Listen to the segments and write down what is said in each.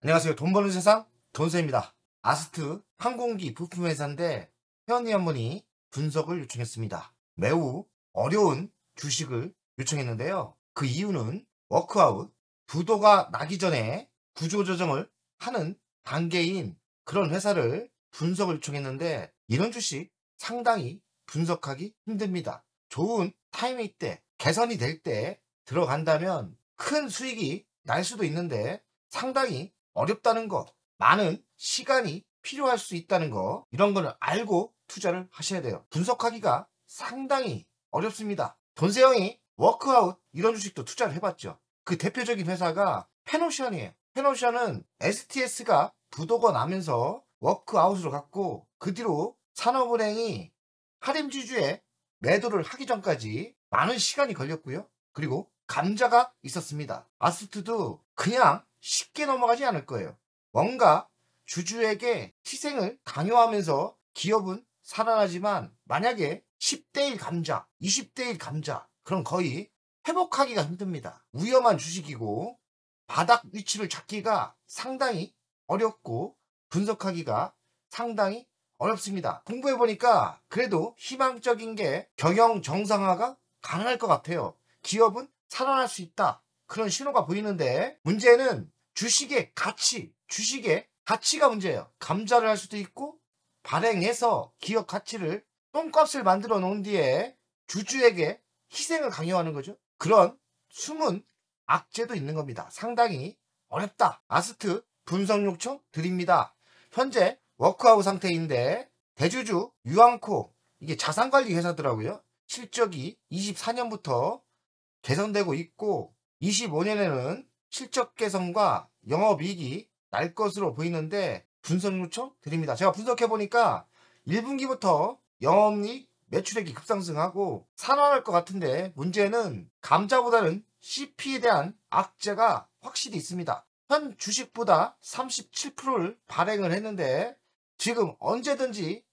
안녕하세요. 돈 버는 세상 돈세입니다. 아스트 항공기 부품 회사인데 회원님 한 분이 분석을 요청했습니다. 매우 어려운 주식을 요청했는데요. 그 이유는 워크아웃, 부도가 나기 전에 구조조정을 하는 단계인 그런 회사를 분석을 요청했는데 이런 주식 상당히 분석하기 힘듭니다. 좋은 타이밍 때, 개선이 될 때 들어간다면 큰 수익이 날 수도 있는데 상당히 어렵다는 거, 많은 시간이 필요할 수 있다는 거, 이런 거는 알고 투자를 하셔야 돼요. 분석하기가 상당히 어렵습니다. 돈세형이 워크아웃 이런 주식도 투자를 해봤죠. 그 대표적인 회사가 페노션이에요. 페노션은 STS가 부도가 나면서 워크아웃으로 갔고 그 뒤로 산업은행이 하림지주에 매도를 하기 전까지 많은 시간이 걸렸고요. 그리고 감자가 있었습니다. 아스트도 그냥 쉽게 넘어가지 않을 거예요. 뭔가 주주에게 희생을 강요하면서 기업은 살아나지만 만약에 10대 1 감자, 20대 1 감자, 그럼 거의 회복하기가 힘듭니다. 위험한 주식이고 바닥 위치를 찾기가 상당히 어렵고 분석하기가 상당히 어렵습니다. 공부해보니까 그래도 희망적인 게 경영 정상화가 가능할 것 같아요. 기업은 살아날 수 있다. 그런 신호가 보이는데 문제는 주식의 가치가 문제예요. 감자를 할 수도 있고 발행해서 기업 가치를 똥값을 만들어 놓은 뒤에 주주에게 희생을 강요하는 거죠. 그런 숨은 악재도 있는 겁니다. 상당히 어렵다. 아스트 분석 요청 드립니다. 현재 워크아웃 상태인데 대주주 유앙코 이게 자산관리 회사더라고요. 실적이 24년부터 개선되고 있고 25년에는 실적 개선과 영업이익이 날 것으로 보이는데 분석 요청 드립니다. 제가 분석해보니까 1분기부터 영업이익 매출액이 급상승하고 살아날 것 같은데 문제는 감자보다는 CP에 대한 악재가 확실히 있습니다. 현 주식보다 37%를 발행을 했는데 지금 언제든지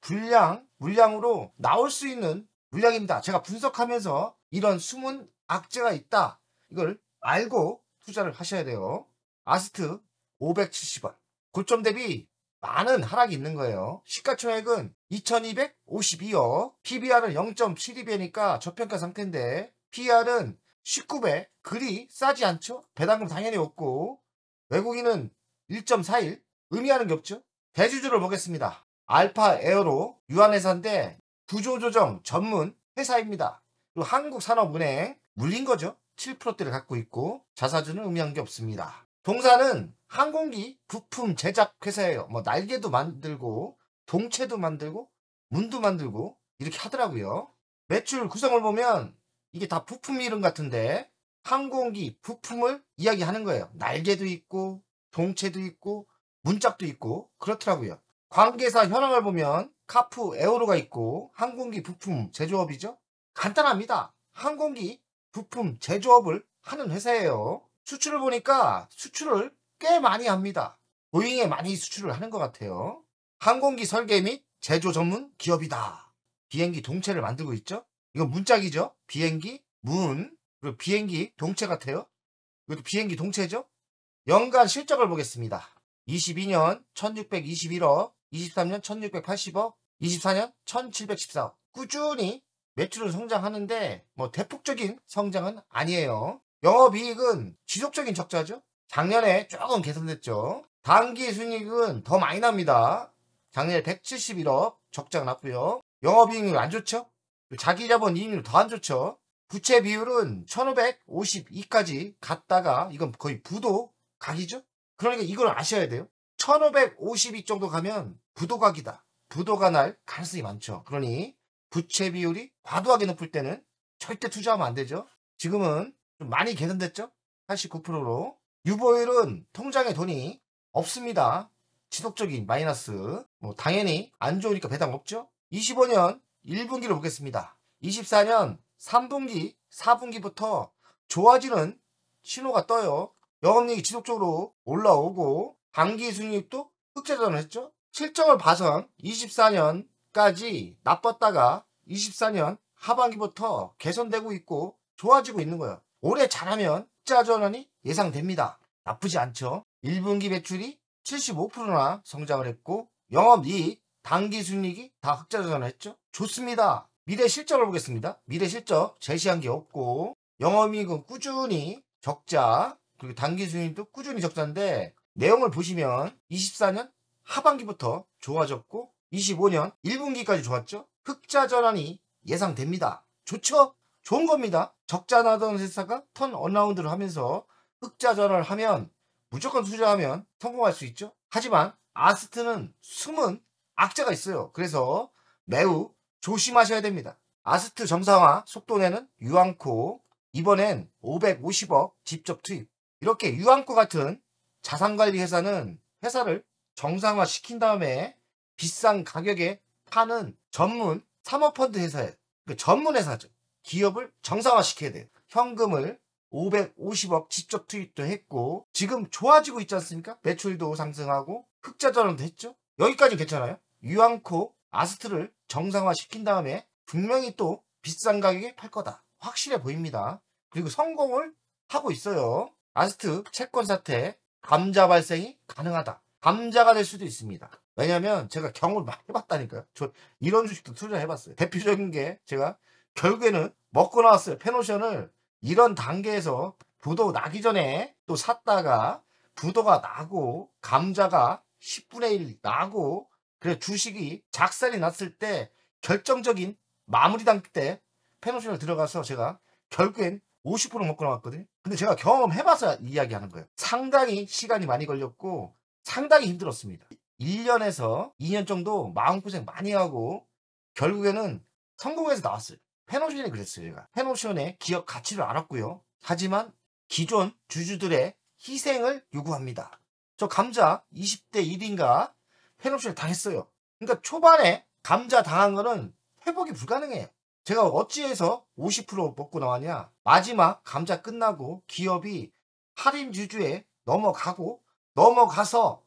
물량으로 나올 수 있는 물량입니다. 제가 분석하면서 이런 숨은 악재가 있다. 이걸 알고 투자를 하셔야 돼요. 아스트 570원. 고점 대비 많은 하락이 있는 거예요. 시가총액은 2252억. PBR은 0.72배니까 저평가 상태인데 PR은 19배. 그리 싸지 않죠? 배당금 당연히 없고 외국인은 1.41. 의미하는 게 없죠? 대주주를 보겠습니다. 알파 에어로 유한회사인데 구조조정 전문 회사입니다. 그리고 한국산업은행 물린 거죠. 7%대를 갖고 있고 자사주는 의미한 게 없습니다. 동사는 항공기 부품 제작 회사예요. 뭐 날개도 만들고 동체도 만들고 문도 만들고 이렇게 하더라고요. 매출 구성을 보면 이게 다 부품 이름 같은데 항공기 부품을 이야기하는 거예요. 날개도 있고 동체도 있고 문짝도 있고 그렇더라고요. 관계사 현황을 보면 카프 에어로가 있고 항공기 부품 제조업이죠. 간단합니다. 항공기 부품 제조업을 하는 회사예요. 수출을 보니까 수출을 꽤 많이 합니다. 보잉에 많이 수출을 하는 것 같아요. 항공기 설계 및 제조 전문 기업이다. 비행기 동체를 만들고 있죠. 이건 문짝이죠. 비행기 문 그리고 비행기 동체 같아요. 이것도 비행기 동체죠. 연간 실적을 보겠습니다. 22년 1621억, 23년 1680억, 24년 1714억. 꾸준히 매출은 성장하는데 뭐 대폭적인 성장은 아니에요. 영업이익은 지속적인 적자죠. 작년에 조금 개선됐죠. 단기 순이익은 더 많이 납니다. 작년에 171억 적자가 났고요. 영업이익률 안 좋죠. 자기자본 이익률 더 안 좋죠. 부채 비율은 1552까지 갔다가 이건 거의 부도 각이죠. 그러니까 이걸 아셔야 돼요. 1552 정도 가면 부도각이다. 부도가 날 가능성이 많죠. 그러니 부채 비율이 과도하게 높을 때는 절대 투자하면 안 되죠. 지금은 좀 많이 개선됐죠. 89%로. 유보율은 통장에 돈이 없습니다. 지속적인 마이너스. 뭐 당연히 안 좋으니까 배당 없죠. 25년 1분기를 보겠습니다. 24년 3분기, 4분기부터 좋아지는 신호가 떠요. 영업이익이 지속적으로 올라오고 당기 순이익도 흑자전을 했죠. 실적을 봐선 24년까지 나빴다가 24년 하반기부터 개선되고 있고 좋아지고 있는 거예요. 올해 잘하면 흑자 전환이 예상됩니다. 나쁘지 않죠. 1분기 매출이 75%나 성장을 했고 영업이익, 당기순이익이 다 흑자 전환했죠. 좋습니다. 미래 실적을 보겠습니다. 미래 실적 제시한 게 없고 영업이익은 꾸준히 적자, 그리고 당기순이익도 꾸준히 적자인데 내용을 보시면 24년 하반기부터 좋아졌고 25년 1분기까지 좋았죠. 흑자 전환이 예상됩니다. 좋죠? 좋은 겁니다. 적자 나던 회사가 턴 언라운드를 하면서 흑자 전환을 하면 무조건 투자하면 성공할 수 있죠. 하지만 아스트는 숨은 악재가 있어요. 그래서 매우 조심하셔야 됩니다. 아스트 정상화 속도내는 유안코, 이번엔 550억 직접 투입. 이렇게 유안코 같은 자산관리 회사는 회사를 정상화 시킨 다음에 비싼 가격에 파는 전문 사모펀드 회사예요. 그 전문 회사죠. 기업을 정상화 시켜야 돼요. 현금을 550억 직접 투입도 했고 지금 좋아지고 있지 않습니까? 매출도 상승하고 흑자 전환도 했죠. 여기까지 괜찮아요. 유안코 아스트를 정상화 시킨 다음에 분명히 또 비싼 가격에 팔 거다. 확실해 보입니다. 그리고 성공을 하고 있어요. 아스트 채권 사태 감자 발생이 가능하다. 감자가 될 수도 있습니다. 왜냐면 제가 경험을 많이 해봤다니까요. 저 이런 주식도 투자해봤어요. 대표적인 게 제가 결국에는 먹고 나왔어요. 페노션을 이런 단계에서 부도 나기 전에 또 샀다가 부도가 나고 감자가 10분의 1 나고 그래 주식이 작살이 났을 때 결정적인 마무리 단계 때 페노션을 들어가서 제가 결국엔 50% 먹고 나왔거든요. 근데 제가 경험해봐서 이야기하는 거예요. 상당히 시간이 많이 걸렸고 상당히 힘들었습니다. 1년에서 2년 정도 마음고생 많이 하고 결국에는 성공해서 나왔어요. 페노션이 그랬어요. 제가 페노션의 기업 가치를 알았고요. 하지만 기존 주주들의 희생을 요구합니다. 저 감자 20대 1인가 페노션을 당했어요. 그러니까 초반에 감자 당한 거는 회복이 불가능해요. 제가 어찌해서 50% 먹고 나왔냐. 마지막 감자 끝나고 기업이 할인 주주에 넘어가서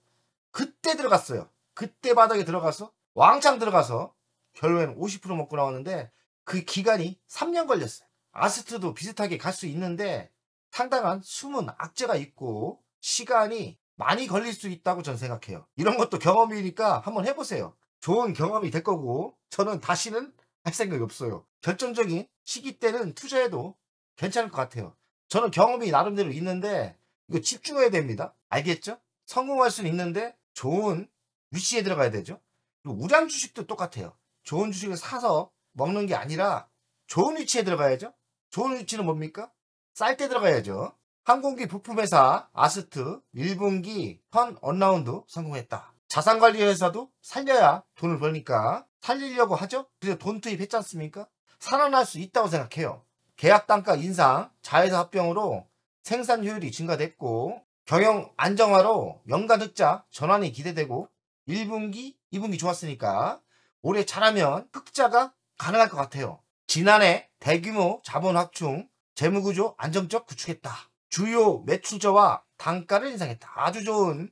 그때 들어갔어요. 그때 바닥에 들어가서 왕창 들어가서 결국엔 50% 먹고 나왔는데 그 기간이 3년 걸렸어요. 아스트도 비슷하게 갈 수 있는데 상당한 숨은 악재가 있고 시간이 많이 걸릴 수 있다고 저는 생각해요. 이런 것도 경험이니까 한번 해보세요. 좋은 경험이 될 거고 저는 다시는 할 생각이 없어요. 결정적인 시기 때는 투자해도 괜찮을 것 같아요. 저는 경험이 나름대로 있는데 이거 집중해야 됩니다. 알겠죠? 성공할 수는 있는데 좋은 위치에 들어가야 되죠. 그리고 우량 주식도 똑같아요. 좋은 주식을 사서 먹는 게 아니라 좋은 위치에 들어가야죠. 좋은 위치는 뭡니까? 쌀 때 들어가야죠. 항공기 부품회사 아스트 1분기 턴 언라운드 성공했다. 자산관리 회사도 살려야 돈을 벌니까 살리려고 하죠. 그래서 돈 투입했지 않습니까? 살아날 수 있다고 생각해요. 계약 단가 인상, 자회사 합병으로 생산 효율이 증가됐고 경영 안정화로 연간 흑자 전환이 기대되고 1분기, 2분기 좋았으니까 올해 잘하면 흑자가 가능할 것 같아요. 지난해 대규모 자본 확충, 재무구조 안정적 구축했다. 주요 매출저와 단가를 인상했다. 아주 좋은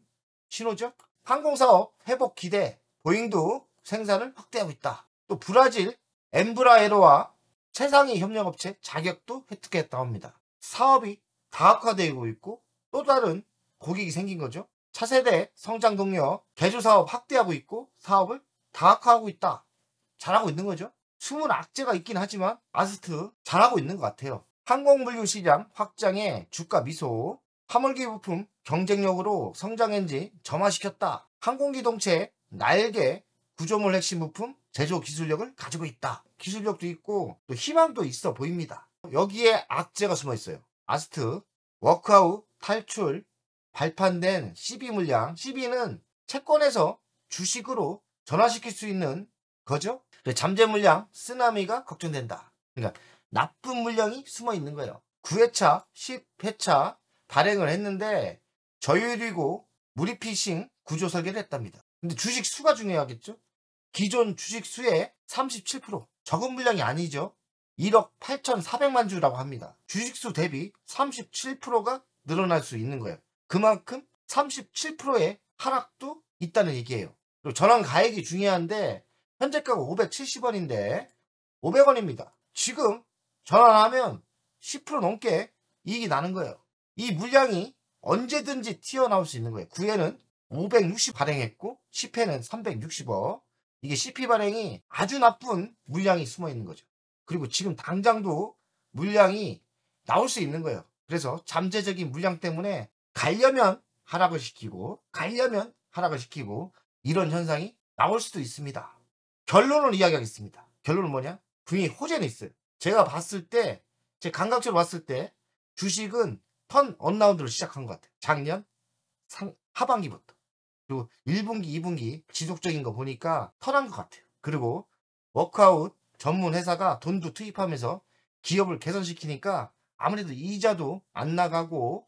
신호죠. 항공사업 회복 기대, 보잉도 생산을 확대하고 있다. 또 브라질 엠브라에로와 최상위 협력업체 자격도 획득했다고 합니다. 사업이 다각화되고 있고 또 다른 고객이 생긴 거죠. 차세대 성장 동력, 개조사업 확대하고 있고 사업을 다각화하고 있다. 잘하고 있는 거죠. 숨은 악재가 있긴 하지만 아스트 잘하고 있는 것 같아요. 항공물류 시장 확장에 주가 미소, 화물기 부품 경쟁력으로 성장 엔진 점화시켰다. 항공기동체 날개 구조물 핵심 부품 제조 기술력을 가지고 있다. 기술력도 있고 또 희망도 있어 보입니다. 여기에 악재가 숨어 있어요. 아스트 워크아웃 탈출 발판된 CB 물량, CB는 채권에서 주식으로 전환시킬 수 있는 거죠. 잠재 물량 쓰나미가 걱정된다. 그러니까 나쁜 물량이 숨어 있는 거예요. 9회차 10회차 발행을 했는데 저율이고 무리피싱 구조 설계를 했답니다. 근데 주식 수가 중요하겠죠. 기존 주식 수의 37%, 적은 물량이 아니죠. 1억 8,400만 주라고 합니다. 주식수 대비 37%가 늘어날 수 있는 거예요. 그만큼 37%의 하락도 있다는 얘기예요. 그리고 전환 가액이 중요한데 현재가가 570원인데 500원입니다. 지금 전환하면 10% 넘게 이익이 나는 거예요. 이 물량이 언제든지 튀어나올 수 있는 거예요. 9회는 560 발행했고 CP는 360억. 이게 CP 발행이 아주 나쁜 물량이 숨어 있는 거죠. 그리고 지금 당장도 물량이 나올 수 있는 거예요. 그래서 잠재적인 물량 때문에 가려면 하락을 시키고 이런 현상이 나올 수도 있습니다. 결론을 이야기하겠습니다. 결론은 뭐냐? 분명히 호재는 있어요. 제가 봤을 때, 제 감각적으로 봤을 때 주식은 턴 언라운드를 시작한 것 같아요. 작년 하반기부터. 그리고 1분기, 2분기 지속적인 거 보니까 턴한 것 같아요. 그리고 워크아웃 전문 회사가 돈도 투입하면서 기업을 개선시키니까 아무래도 이자도 안 나가고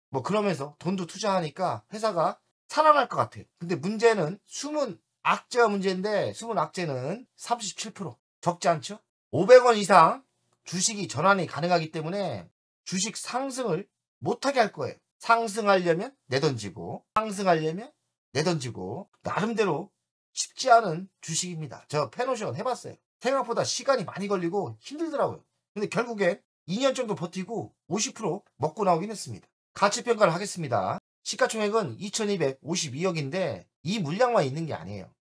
뭐 그러면서 돈도 투자하니까 회사가 살아날 것 같아요. 근데 문제는 숨은 악재가 문제인데, 숨은 악재는 37%. 적지 않죠? 500원 이상 주식이 전환이 가능하기 때문에 주식 상승을 못하게 할 거예요. 상승하려면 내던지고 나름대로 쉽지 않은 주식입니다. 저 페노션 해봤어요. 생각보다 시간이 많이 걸리고 힘들더라고요. 근데 결국에 2년 정도 버티고 50% 먹고 나오긴 했습니다. 가치평가를 하겠습니다. 시가총액은 2252억인데 이 물량만 있는 게 아니에요.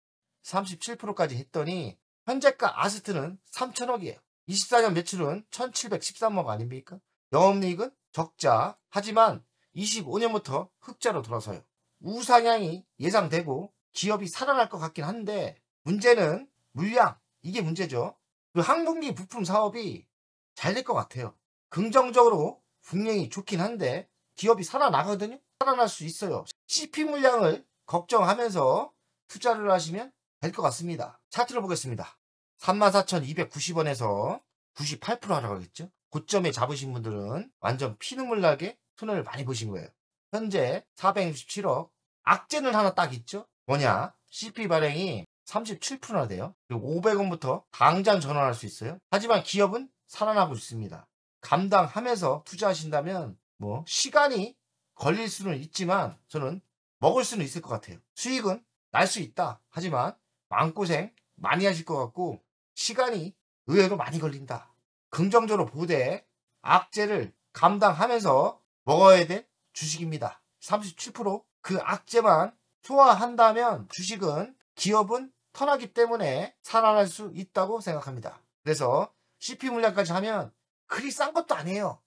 37%까지 했더니 현재가 아스트는 3000억이에요. 24년 매출은 1713억 아닙니까? 영업이익은 적자. 하지만 25년부터 흑자로 돌아서요. 우상향이 예상되고 기업이 살아날 것 같긴 한데 문제는 물량, 이게 문제죠. 그 항공기 부품 사업이 잘 될 것 같아요. 긍정적으로 분명히 좋긴 한데 기업이 살아나거든요. 살아날 수 있어요. CP 물량을 걱정하면서 투자를 하시면 될 것 같습니다. 차트를 보겠습니다. 34,290원에서 98% 하락하겠죠. 고점에 잡으신 분들은 완전 피눈물 나게 손해를 많이 보신 거예요. 현재 467억. 악재는 하나 딱 있죠. 뭐냐? CP 발행이 37%나 돼요. 그리고 500원부터 당장 전환할 수 있어요. 하지만 기업은 살아나고 있습니다. 감당하면서 투자하신다면 뭐 시간이 걸릴 수는 있지만 저는 먹을 수는 있을 것 같아요. 수익은 날 수 있다. 하지만 마음고생 많이 하실 것 같고 시간이 의외로 많이 걸린다. 긍정적으로 보되 악재를 감당하면서 먹어야 될 주식입니다. 37%. 그 악재만 소화한다면 주식은, 기업은 턴하기 때문에 살아날 수 있다고 생각합니다. 그래서 CP 물량까지 하면 그리 싼 것도 아니에요.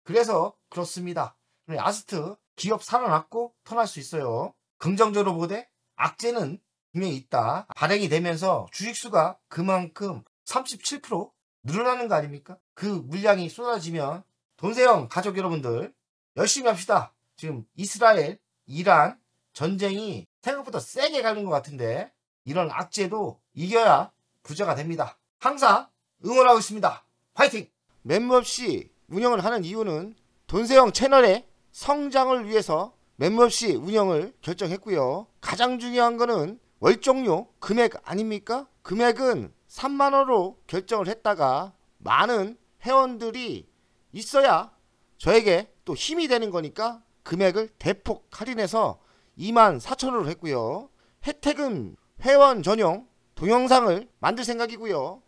그래서 그렇습니다. 아스트 기업 살아났고 턴할 수 있어요. 긍정적으로 보되 악재는 분명히 있다. 발행이 되면서 주식수가 그만큼 37% 늘어나는 거 아닙니까? 그 물량이 쏟아지면 돈세영 가족 여러분들 열심히 합시다. 지금 이스라엘, 이란 전쟁이 생각보다 세게 가는 것 같은데 이런 악재도 이겨야 부자가 됩니다. 항상 응원하고 있습니다. 화이팅! 멤버없이 운영을 하는 이유는 돈세영 채널의 성장을 위해서 멤버없이 운영을 결정했고요. 가장 중요한 거는 월정료 금액 아닙니까? 금액은 3만원으로 결정을 했다가 많은 회원들이 있어야 저에게 또 힘이 되는 거니까 금액을 대폭 할인해서 24,000원으로 했고요. 혜택은 회원 전용 동영상을 만들 생각이고요.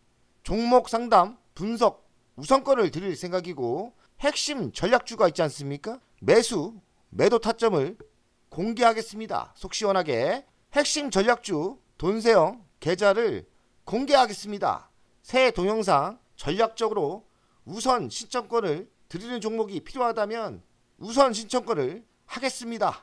종목 상담 분석 우선권을 드릴 생각이고 핵심 전략주가 있지 않습니까? 매수 매도 타점을 공개하겠습니다. 속 시원하게 핵심 전략주 돈세영 계좌를 공개하겠습니다. 새 동영상 전략적으로 우선 신청권을 드리는 종목이 필요하다면 우선 신청권을 하겠습니다.